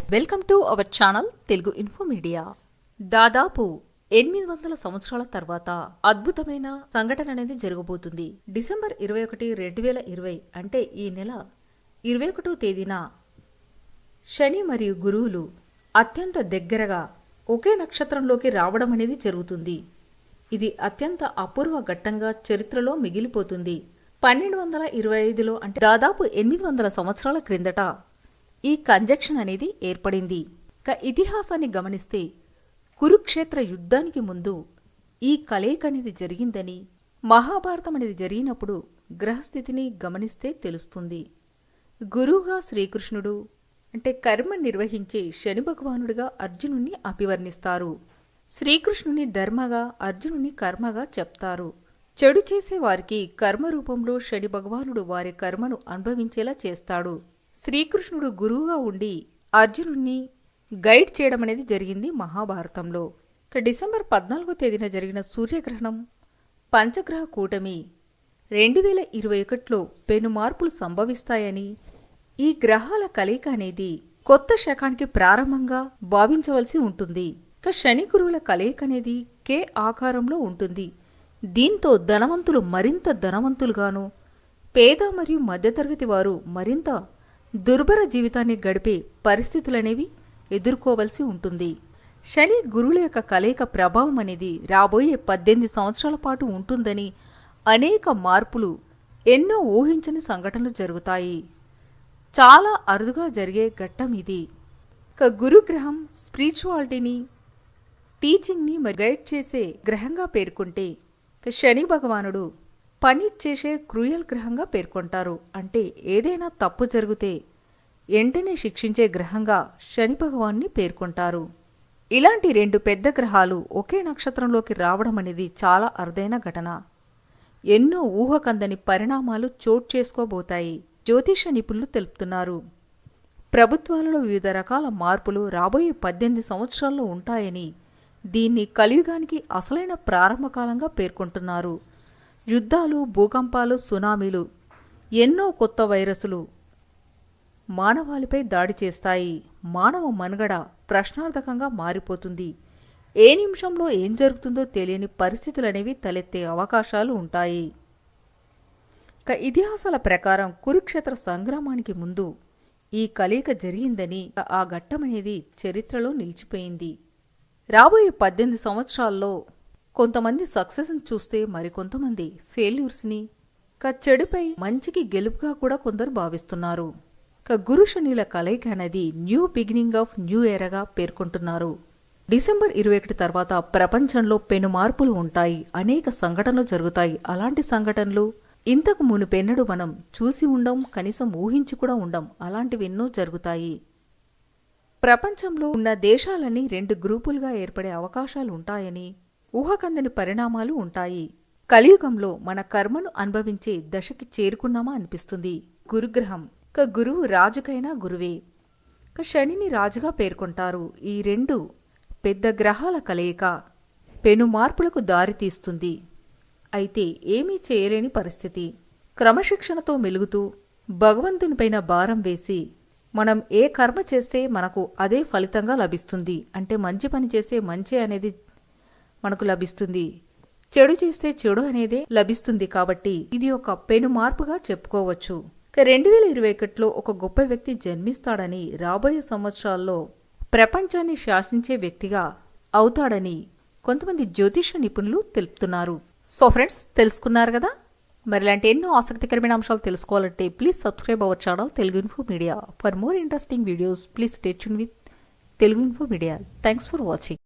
Friends, welcome to our channel Telugu info media. దాదాపు 800 సంవత్సరాల తర్వాత అద్భుతమైన సంఘటన అనేది జరగబోతుంది. డిసెంబర్ 21, 2020 అంటే ఈ నెల 21వ తేదీన శని మరియు గురువులు అత్యంత దగ్గరగా ఒకే నక్షత్రంలోకి రావడం అనేది జరుగుతుంది. ఇది అత్యంత అపూర్వ ఘట్టంగా చరిత్రలో మిగిలిపోతుంది. 1225లో అంటే దాదాపు 800 సంవత్సరాల క్రిందట ఈ కంజక్షన్ అనేది ఏర్పడింది. ఇతిహాసాన్ని గమనిస్తే కురుక్షేత్ర యుద్ధానికి ముందు ఈ కలయిక అనేది జరిగిందని, మహాభారతం అనేది జరిగినప్పుడు గ్రహస్థితిని గమనిస్తే తెలుస్తుంది. గురువుగా శ్రీకృష్ణుడు అంటే కర్మ నిర్వహించే శని భగవానుడిగా అర్జునుణ్ణి అభివర్ణిస్తారు. శ్రీకృష్ణుని ధర్మగా, అర్జునుని కర్మగా చెప్తారు. చెడు చేసే వారికి కర్మ రూపంలో శని భగవానుడు వారి కర్మను అనుభవించేలా చేస్తాడు. శ్రీకృష్ణుడు గురువుగా ఉండి అర్జునుణ్ణి గైడ్ చేయడం అనేది జరిగింది మహాభారతంలో. డిసెంబర్ 14వ తేదీన జరిగిన సూర్యగ్రహణం, పంచగ్రహ కూటమి 2021లో పెను మార్పులు సంభవిస్తాయని, ఈ గ్రహాల కలయిక అనేది కొత్త శకానికి ప్రారంభంగా భావించవలసి ఉంటుంది. శని గురువుల కలయిక అనేది కే ఆకారంలో ఉంటుంది. దీంతో ధనవంతులు మరింత ధనవంతులుగాను, పేద మరియు మధ్యతరగతి వారు మరింత దుర్భర జీవితాన్ని గడిపే పరిస్థితులనేవి ఎదుర్కోవలసి ఉంటుంది. శని గురువుల యొక్క కలయిక ప్రభావం అనేది రాబోయే 18 సంవత్సరాల పాటు ఉంటుందని, అనేక మార్పులు, ఎన్నో ఊహించని సంఘటనలు జరుగుతాయి. చాలా అరుదుగా జరిగే ఘట్టం ఇది. గురుగ్రహం స్పిరిచువాలిటీని, టీచింగ్ని గైడ్ చేసే గ్రహంగా పేర్కొంటే, శని భగవానుడు పని చేసే క్రూయల్ గ్రహంగా పేర్కొంటారు. అంటే ఏదైనా తప్పు జరిగితే వెంటనే శిక్షించే గ్రహంగా శని భగవాన్ని పేర్కొంటారు. ఇలాంటి 2 పెద్ద గ్రహాలు ఒకే నక్షత్రంలోకి రావడం అనేది చాలా అరుదైన ఘటన. ఎన్నో ఊహకందని పరిణామాలు చోటు చేసుకోబోతాయి. జ్యోతిష నిపుణులు తెలుపుతున్నారు. ప్రభుత్వాలలో వివిధ రకాల మార్పులు రాబోయే 18 సంవత్సరాల్లో ఉంటాయని, దీన్ని కలియుగానికి అసలైన ప్రారంభకాలంగా పేర్కొంటున్నారు. యుద్ధాలు, భూకంపాలు, సునామీలు, ఎన్నో కొత్త వైరస్లు మానవాళిపై దాడి చేస్తాయి. మానవ మనుగడ ప్రశ్నార్థకంగా మారిపోతుంది. ఏ నిమిషంలో ఏం జరుగుతుందో తెలియని పరిస్థితులనేవి తలెత్తే అవకాశాలు ఉంటాయి. ఇతిహాసాల ప్రకారం కురుక్షేత్ర సంగ్రామానికి ముందు ఈ కలయిక జరిగిందని, ఆ ఘట్టమనేది చరిత్రలో నిలిచిపోయింది. రాబోయే 18 సంవత్సరాల్లో కొంతమంది సక్సెస్ని చూస్తే మరికొంతమంది ఫెయిల్యూర్స్ని, చెడుపై మంచికి గెలుపుగా కూడా కొందరు భావిస్తున్నారు. గురు శనిల కలయిక అనేది న్యూ బిగినింగ్ ఆఫ్ న్యూ ఎరాగా పేర్కొంటున్నారు. డిసెంబర్ 21 తర్వాత ప్రపంచంలో పెను మార్పులు ఉంటాయి. అనేక సంఘటనలు జరుగుతాయి. అలాంటి సంఘటనలు ఇంతకు మునుపెన్నడూ మనం చూసి ఉండం, కనీసం ఊహించి కూడా ఉండం. అలాంటివి ఎన్నో జరుగుతాయి. ప్రపంచంలో ఉన్న దేశాలన్నీ 2 గ్రూపులుగా ఏర్పడే అవకాశాలు ఉంటాయని, ఊహకందని పరిణామాలు ఉంటాయి. కలియుగంలో మన కర్మను అనుభవించే దశకి చేరుకున్నామా అనిపిస్తుంది. గురుగ్రహం గురువు రాజుకైనా గురువే. శనిని రాజుగా పేర్కొంటారు. ఈ 2 పెద్ద గ్రహాల కలయిక పెను మార్పులకు దారితీస్తుంది. అయితే ఏమీ చేయలేని పరిస్థితి. క్రమశిక్షణతో మెలుగుతూ భగవంతునిపైన భారం వేసి మనం ఏ కర్మ చేస్తే మనకు అదే ఫలితంగా లభిస్తుంది. అంటే మంచి పని చేస్తే మంచి అనేది మనకు లభిస్తుంది, చెడు చేస్తే చెడు అనేదే లభిస్తుంది. కాబట్టి ఇది ఒక పెను మార్పుగా చెప్పుకోవచ్చు. 2021లో ఒక గొప్ప వ్యక్తి జన్మిస్తాడని, రాబోయే సంవత్సరాల్లో ప్రపంచాన్ని శాసించే వ్యక్తిగా అవుతాడని కొంతమంది జ్యోతిష నిపుణులు తెలుపుతున్నారు. సో ఫ్రెండ్స్, తెలుసుకున్నారు కదా. మరి ఇలాంటి ఎన్నో ఆసక్తికరమైన అంశాలు తెలుసుకోవాలంటే please subscribe our channel Telugu info media. For more interesting videos please stay tune with Telugu info media. Thanks for watching.